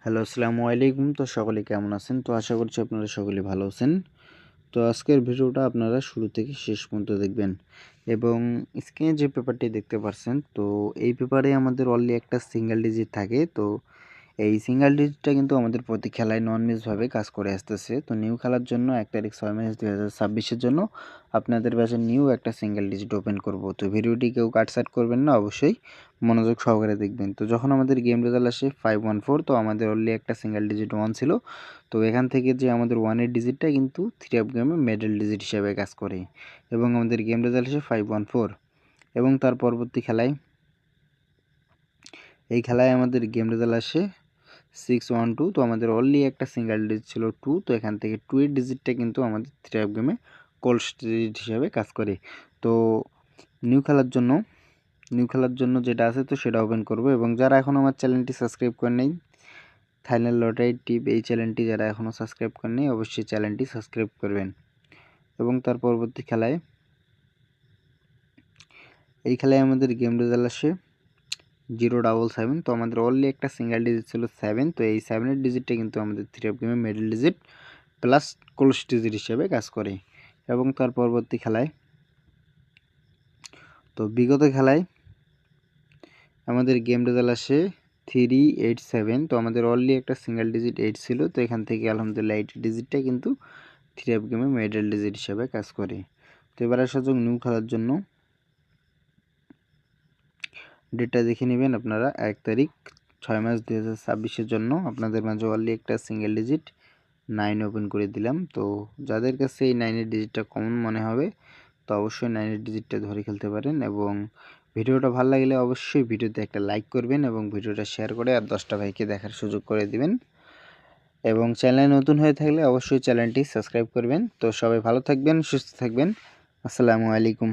Hello, আসসালামু আলাইকুম। তো সকলে কেমন আছেন? তো আশা করছি আপনারা সকলে ভালো আছেন। তো আজকের ভিডিওটা আপনারা শুরু থেকে শেষ পর্যন্ত দেখবেন এবং স্ক্রিনে যে পেপারটি দেখতে পাচ্ছেন, তো এই পেপারে আমাদের অনলি একটা সিঙ্গেল ডিজিট থাকে। তো এই সিঙ্গেল ডিজিটটা কিন্তু আমাদের প্রতি খেলায় নন মিসভাবে কাজ করে আসতেছে। তো নিউ খেলার জন্য ১ তারিখ ৬ মার্চ ২০২৬ এর জন্য আপনাদের পাশে নিউ একটা সিঙ্গেল ডিজিট ওপেন করব। তো ভিডিওটি কেউ কাটছাঁট করবেন না, অবশ্যই মনোযোগ সহকারে দেখবেন। তো যখন আমাদের গেম রেজাল্ট আসে 514, তো আমাদের অনলি একটা সিঙ্গেল ডিজিট 1 ছিল। তো এখান থেকে যে আমাদের 1 এর ডিজিটটা কিন্তু 3 অফ গেমে মিডল ডিজিট হিসেবে কাজ করে এবং আমাদের গেম রেজাল্ট আসে 514 এবং তার পরবর্তী খেলায় এই খেলায় আমাদের গেম রেজাল্ট আসে 612। তো আমাদের অনলি একটা সিঙ্গেল ডিজিট ছিল 2। তো এখান থেকে 2 এর ডিজিটটা কিন্তু আমাদের 3 অফ গেমে কোল্ড ডিজিট হিসাবে কাজ করে। তো নিউ খেলার জন্য যেটা আছে তো সেটা ওপেন করব এবং যারা এখন আমার চ্যানেলটি সাবস্ক্রাইব করেন নাই, থাইল্যান্ড লটারি টিপ এই চ্যানেলটি যারা এখনও সাবস্ক্রাইব করেন নাই, অবশ্যই চ্যানেলটি সাবস্ক্রাইব করবেন। এবং তার পরবর্তী খেলায় এই খেলায় আমাদের গেম রেজাল্ট আসে 077। তো আমাদের অনলি একটা সিঙ্গেল ডিজিট ছিল 7। তো এই 7 এর ডিজিটটা কিন্তু আমাদের 3 অফ গেমে middle digit plus close digit হিসেবে কাজ করে। এবং তার পরবর্তী খেলায় বিগত খেলায় আমাদের গেম রেজাল্ট আসে 387। তো আমাদের অনলি একটা সিঙ্গেল ডিজিট 8 ছিল। তো এখান থেকে আলহামদুলিল্লাহ 8 ডিজিটটা কিন্তু 3 অফ গেমে মিডল ডিজিট হিসেবে কাজ করে। তো এবার আসা যাক নিউ খেলার জন্য ডেটটা দেখে নেবেন আপনারা। 1 তারিখ 6 মার্চ 2026 এর জন্য আপনাদের মাঝে অনলি একটা সিঙ্গেল ডিজিট 9 ওপেন করে দিলাম। তো যাদের কাছে এই 9 এর ডিজিটটা কমন মনে হবে, তো অবশ্যই 9 এর ডিজিটটা ধরে খেলতে পারেন এবং ভিডিওটা ভালো লাগলে অবশ্যই ভিডিওতে একটা লাইক করবেন এবং ভিডিওটা শেয়ার করে আর 10টা ভাইকে দেখার সুযোগ করে দিবেন এবং চ্যানেলে নতুন হয়ে থাকলে অবশ্যই চ্যানেলটি সাবস্ক্রাইব করবেন। তো সবাই ভালো থাকবেন, সুস্থ থাকবেন। আসসালামু আলাইকুম।